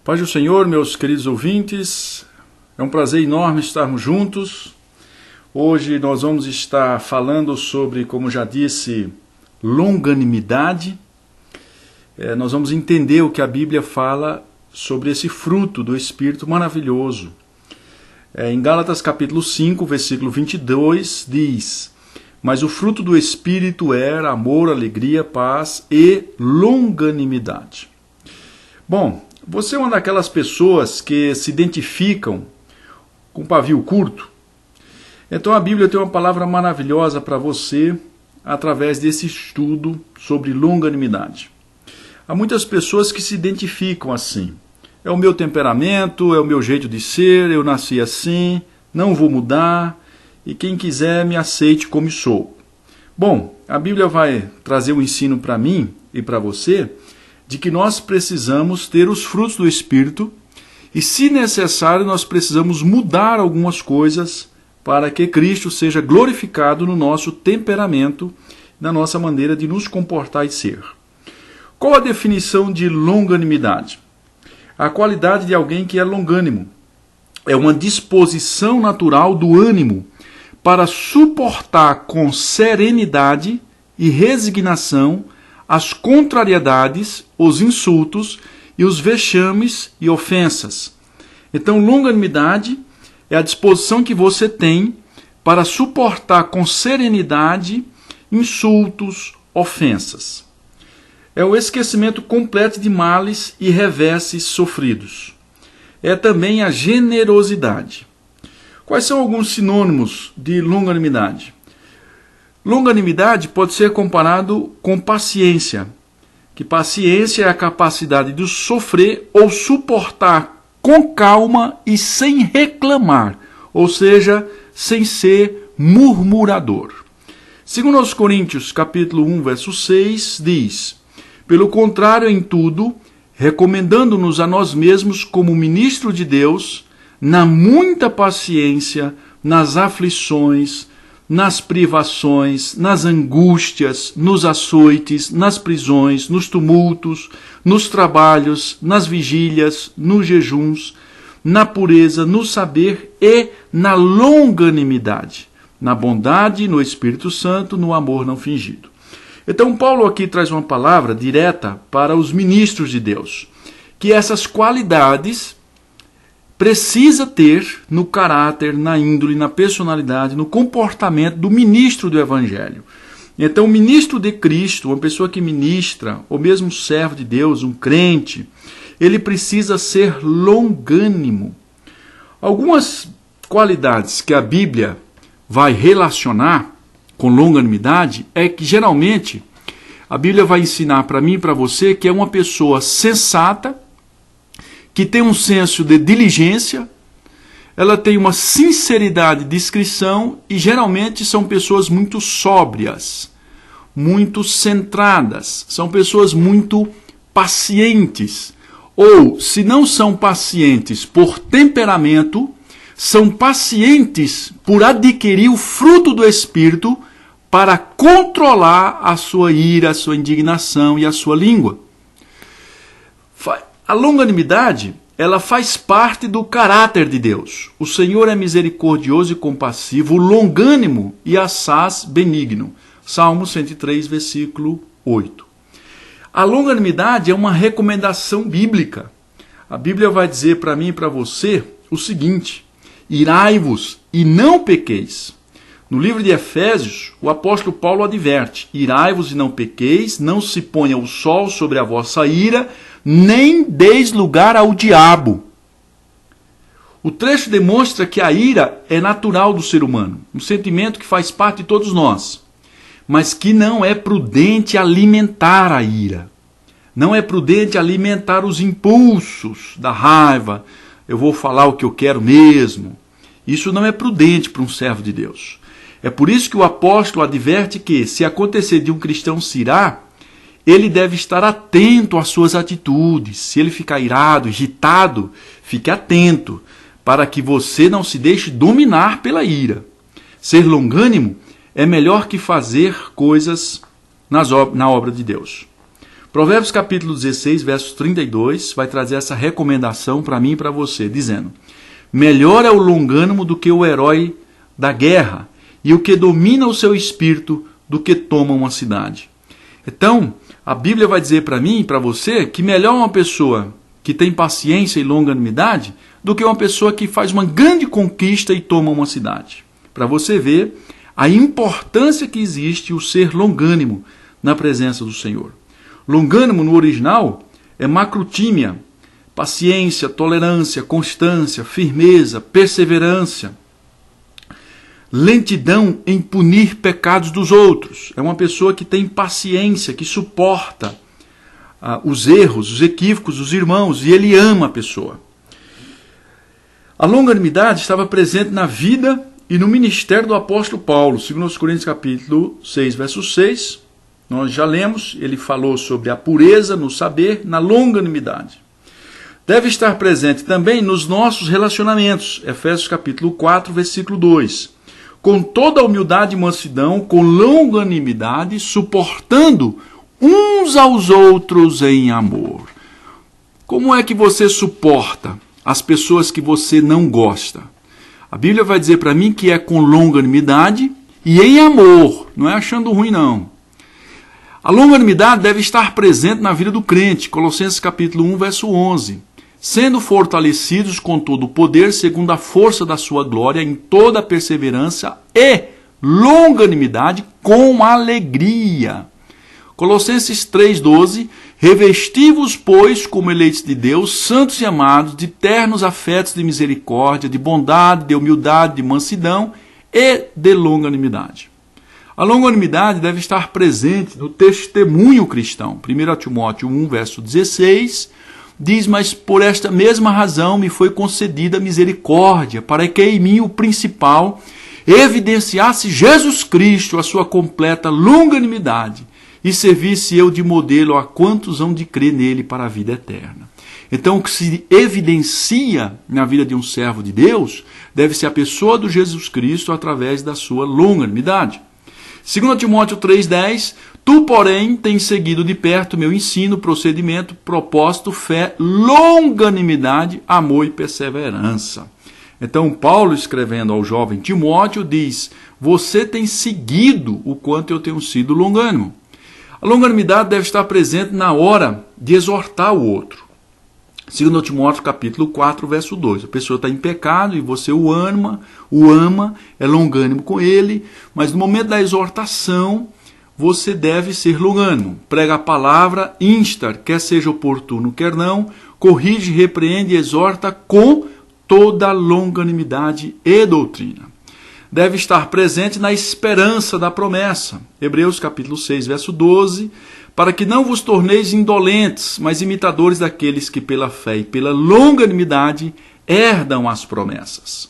Paz do Senhor, meus queridos ouvintes, é um prazer enorme estarmos juntos. Hoje nós vamos estar falando sobre, como já disse, longanimidade. Nós vamos entender o que a Bíblia fala sobre esse fruto do Espírito maravilhoso. Em Gálatas capítulo 5, versículo 22, diz: mas o fruto do Espírito é amor, alegria, paz e longanimidade. Bom, você é uma daquelas pessoas que se identificam com pavio curto? Então a Bíblia tem uma palavra maravilhosa para você através desse estudo sobre longanimidade. Há muitas pessoas que se identificam assim. É o meu temperamento, é o meu jeito de ser, eu nasci assim, não vou mudar, e quem quiser me aceite como sou. Bom, a Bíblia vai trazer um ensino para mim e para você de que nós precisamos ter os frutos do Espírito e, se necessário, nós precisamos mudar algumas coisas para que Cristo seja glorificado no nosso temperamento, na nossa maneira de nos comportar e ser. Qual a definição de longanimidade? A qualidade de alguém que é longânimo. É uma disposição natural do ânimo para suportar com serenidade e resignação as contrariedades, os insultos e os vexames e ofensas. Então, longanimidade é a disposição que você tem para suportar com serenidade insultos, ofensas. É o esquecimento completo de males e reverses sofridos. É também a generosidade. Quais são alguns sinônimos de longanimidade? Longanimidade pode ser comparado com paciência, que paciência é a capacidade de sofrer ou suportar com calma e sem reclamar, ou seja, sem ser murmurador. Segundo aos Coríntios, capítulo 1, verso 6, diz: pelo contrário, em tudo, recomendando-nos a nós mesmos como ministro de Deus, na muita paciência, nas aflições, nas privações, nas angústias, nos açoites, nas prisões, nos tumultos, nos trabalhos, nas vigílias, nos jejuns, na pureza, no saber e na longanimidade, na bondade, no Espírito Santo, no amor não fingido. Então Paulo aqui traz uma palavra direta para os ministros de Deus, que essas qualidades precisa ter no caráter, na índole, na personalidade, no comportamento do ministro do Evangelho. Então, o ministro de Cristo, uma pessoa que ministra, ou mesmo servo de Deus, um crente, ele precisa ser longânimo. Algumas qualidades que a Bíblia vai relacionar com longanimidade é que, geralmente, a Bíblia vai ensinar para mim e para você que é uma pessoa sensata, que tem um senso de diligência, ela tem uma sinceridade de discrição e geralmente são pessoas muito sóbrias, muito centradas, são pessoas muito pacientes. Ou, se não são pacientes por temperamento, são pacientes por adquirir o fruto do Espírito para controlar a sua ira, a sua indignação e a sua língua. A longanimidade, ela faz parte do caráter de Deus. O Senhor é misericordioso e compassivo, longânimo e assaz benigno. Salmo 103, versículo 8. A longanimidade é uma recomendação bíblica. A Bíblia vai dizer para mim e para você o seguinte: irai-vos e não pequeis. No livro de Efésios, o apóstolo Paulo adverte: irai-vos e não pequeis, não se ponha o sol sobre a vossa ira, nem deis lugar ao diabo. O trecho demonstra que a ira é natural do ser humano, um sentimento que faz parte de todos nós, mas que não é prudente alimentar a ira. Não é prudente alimentar os impulsos da raiva. Eu vou falar o que eu quero mesmo. Isso não é prudente para um servo de Deus. É por isso que o apóstolo adverte que, se acontecer de um cristão se irar, ele deve estar atento às suas atitudes. Se ele ficar irado, irritado, fique atento, para que você não se deixe dominar pela ira. Ser longânimo é melhor que fazer coisas na obra de Deus. Provérbios capítulo 16, verso 32, vai trazer essa recomendação para mim e para você, dizendo: melhor é o longânimo do que o herói da guerra, e o que domina o seu espírito do que toma uma cidade. Então, a Bíblia vai dizer para mim e para você que melhor uma pessoa que tem paciência e longanimidade do que uma pessoa que faz uma grande conquista e toma uma cidade. Para você ver a importância que existe o ser longânimo na presença do Senhor. Longânimo no original é macrotímia, paciência, tolerância, constância, firmeza, perseverança, lentidão em punir pecados dos outros. É uma pessoa que tem paciência, que suporta os erros, os equívocos dos irmãos, e ele ama a pessoa. A longanimidade estava presente na vida e no ministério do apóstolo Paulo. 2 Coríntios capítulo 6, verso 6, nós já lemos, ele falou sobre a pureza no saber, na longanimidade. Deve estar presente também nos nossos relacionamentos. Efésios capítulo 4, versículo 2. Com toda a humildade e mansidão, com longanimidade, suportando uns aos outros em amor. Como é que você suporta as pessoas que você não gosta? A Bíblia vai dizer para mim que é com longanimidade e em amor, não é achando ruim não. A longanimidade deve estar presente na vida do crente, Colossenses capítulo 1, verso 11. Sendo fortalecidos com todo o poder, segundo a força da sua glória, em toda a perseverança e longanimidade, com alegria. Colossenses 3,12, revesti-vos, pois, como eleitos de Deus, santos e amados, de ternos afetos de misericórdia, de bondade, de humildade, de mansidão e de longanimidade. A longanimidade deve estar presente no testemunho cristão. 1 Timóteo 1, verso 16, diz: mas por esta mesma razão me foi concedida misericórdia, para que em mim o principal evidenciasse Jesus Cristo, a sua completa longanimidade, e servisse eu de modelo a quantos hão de crer nele para a vida eterna. Então, o que se evidencia na vida de um servo de Deus deve ser a pessoa do Jesus Cristo através da sua longanimidade. 2 Timóteo 3,10, tu, porém, tens seguido de perto meu ensino, procedimento, propósito, fé, longanimidade, amor e perseverança. Então, Paulo, escrevendo ao jovem Timóteo, diz: você tem seguido o quanto eu tenho sido longânimo. A longanimidade deve estar presente na hora de exortar o outro. 2 Timóteo capítulo 4, verso 2. A pessoa está em pecado e você o ama, é longânimo com ele, mas no momento da exortação, você deve ser longânimo. Prega a palavra, insta, quer seja oportuno, quer não, corrige, repreende e exorta com toda longanimidade e doutrina. Deve estar presente na esperança da promessa. Hebreus capítulo 6, verso 12, para que não vos torneis indolentes, mas imitadores daqueles que pela fé e pela longanimidade herdam as promessas.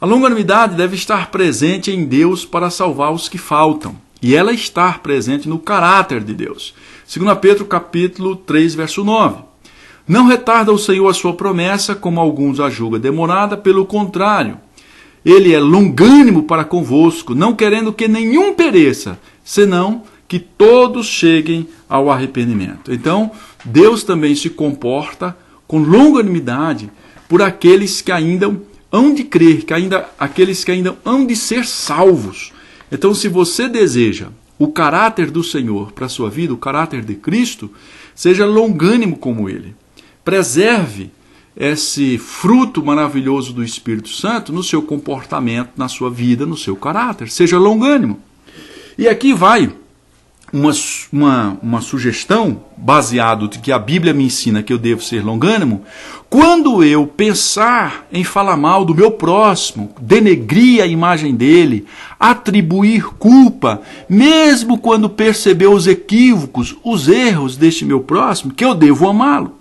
A longanimidade deve estar presente em Deus para salvar os que faltam, e ela está presente no caráter de Deus. 2 Pedro capítulo 3, verso 9. Não retarda o Senhor a sua promessa, como alguns a julgam demorada, pelo contrário, ele é longânimo para convosco, não querendo que nenhum pereça, senão que todos cheguem ao arrependimento. Então, Deus também se comporta com longanimidade por aqueles que ainda hão de crer, aqueles que ainda hão de ser salvos. Então, se você deseja o caráter do Senhor para a sua vida, o caráter de Cristo, seja longânimo como Ele. Preserve esse fruto maravilhoso do Espírito Santo no seu comportamento, na sua vida, no seu caráter. Seja longânimo. E aqui vai uma sugestão, baseado de que a Bíblia me ensina que eu devo ser longânimo. Quando eu pensar em falar mal do meu próximo, denegrir a imagem dele, atribuir culpa, mesmo quando perceber os equívocos, os erros deste meu próximo, que eu devo amá-lo.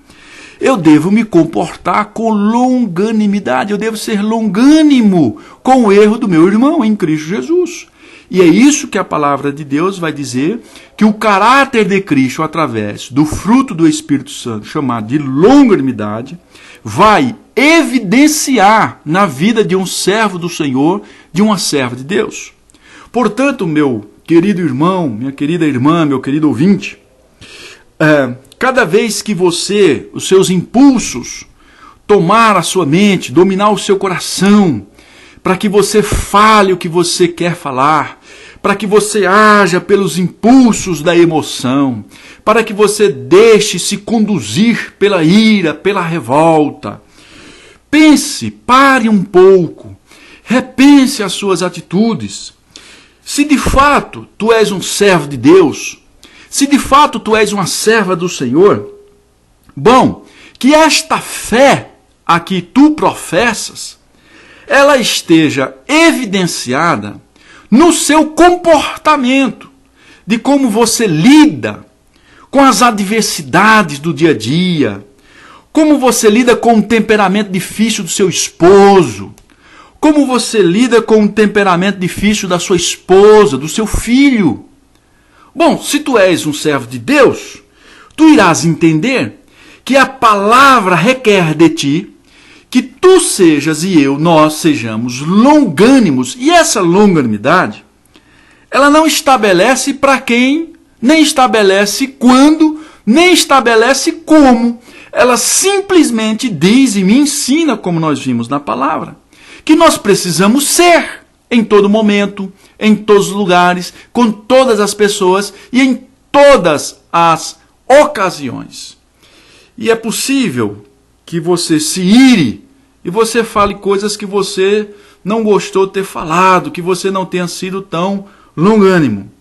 Eu devo me comportar com longanimidade, eu devo ser longânimo com o erro do meu irmão em Cristo Jesus. E é isso que a palavra de Deus vai dizer, que o caráter de Cristo, através do fruto do Espírito Santo, chamado de longanimidade, vai evidenciar na vida de um servo do Senhor, de uma serva de Deus. Portanto, meu querido irmão, minha querida irmã, meu querido ouvinte, cada vez que você, os seus impulsos, tomar a sua mente, dominar o seu coração, para que você fale o que você quer falar, para que você haja pelos impulsos da emoção, para que você deixe se conduzir pela ira, pela revolta. Pense, pare um pouco, repense as suas atitudes. Se de fato tu és um servo de Deus, se de fato tu és uma serva do Senhor, bom, que esta fé a que tu professas, ela esteja evidenciada no seu comportamento, de como você lida com as adversidades do dia a dia, como você lida com o temperamento difícil do seu esposo, como você lida com o temperamento difícil da sua esposa, do seu filho. Bom, se tu és um servo de Deus, tu irás entender que a palavra requer de ti que tu sejas e eu, nós sejamos longânimos. E essa longanimidade, ela não estabelece para quem, nem estabelece quando, nem estabelece como. Ela simplesmente diz e me ensina, como nós vimos na palavra, que nós precisamos ser em todo momento, em todos os lugares, com todas as pessoas e em todas as ocasiões. E é possível que você se ire e você fale coisas que você não gostou de ter falado, que você não tenha sido tão longânimo.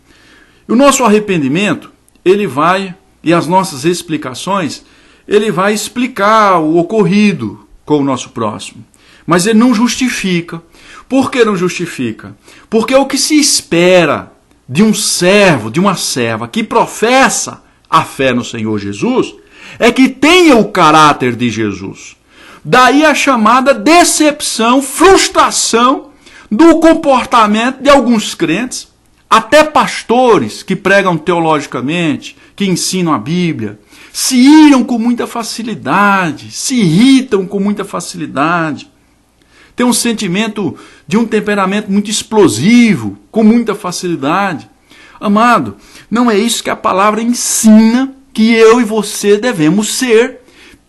E o nosso arrependimento, ele vai, e as nossas explicações, ele vai explicar o ocorrido com o nosso próximo. Mas ele não justifica. Por que não justifica? Porque o que se espera de um servo, de uma serva que professa a fé no Senhor Jesus, é que tenha o caráter de Jesus. Daí a chamada decepção, frustração do comportamento de alguns crentes, até pastores que pregam teologicamente, que ensinam a Bíblia, se iram com muita facilidade, se irritam com muita facilidade, tem um sentimento de um temperamento muito explosivo, com muita facilidade. Amado, não é isso que a palavra ensina que eu e você devemos ser,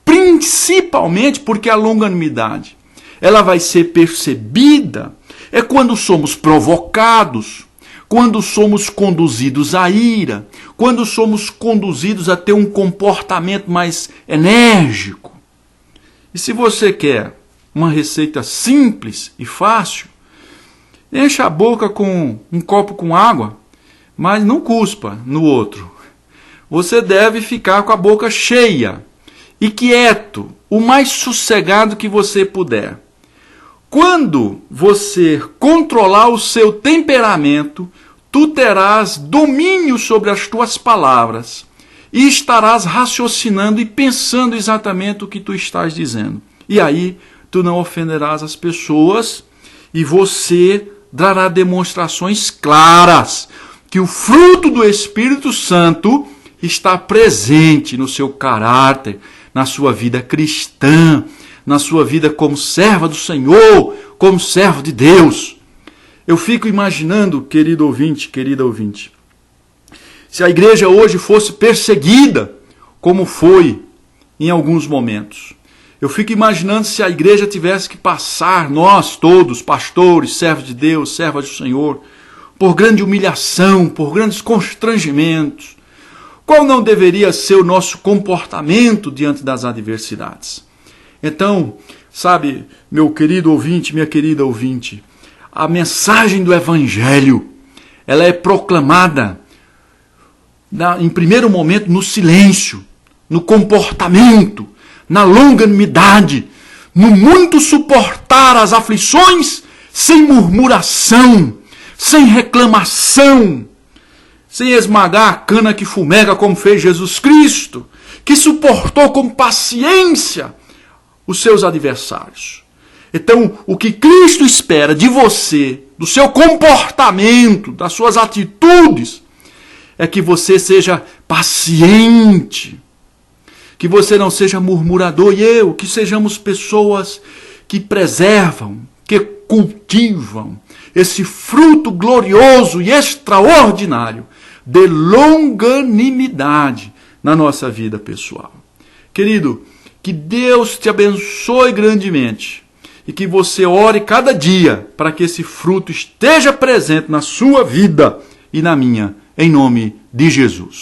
principalmente porque a longanimidade, ela vai ser percebida quando somos provocados, quando somos conduzidos à ira, quando somos conduzidos a ter um comportamento mais enérgico. E se você quer uma receita simples e fácil, encha a boca com um copo com água, mas não cuspa no outro. Você deve ficar com a boca cheia e quieto, o mais sossegado que você puder. Quando você controlar o seu temperamento, tu terás domínio sobre as tuas palavras e estarás raciocinando e pensando exatamente o que tu estás dizendo. E aí tu não ofenderás as pessoas e você dará demonstrações claras que o fruto do Espírito Santo está presente no seu caráter, na sua vida cristã, na sua vida como serva do Senhor, como servo de Deus. Eu fico imaginando, querido ouvinte, querida ouvinte, se a igreja hoje fosse perseguida, como foi em alguns momentos. Eu fico imaginando se a igreja tivesse que passar, nós todos, pastores, servos de Deus, servas do Senhor, por grande humilhação, por grandes constrangimentos. Qual não deveria ser o nosso comportamento diante das adversidades? Então, sabe, meu querido ouvinte, minha querida ouvinte, a mensagem do Evangelho, ela é proclamada, em primeiro momento, no silêncio, no comportamento, na longanimidade, no muito suportar as aflições, sem murmuração, sem reclamação, sem esmagar a cana que fumega, como fez Jesus Cristo, que suportou com paciência os seus adversários. Então, o que Cristo espera de você, do seu comportamento, das suas atitudes, é que você seja paciente, que você não seja murmurador, que sejamos pessoas que preservam, que cultivam esse fruto glorioso e extraordinário de longanimidade na nossa vida pessoal. Querido, que Deus te abençoe grandemente e que você ore cada dia para que esse fruto esteja presente na sua vida e na minha, em nome de Jesus.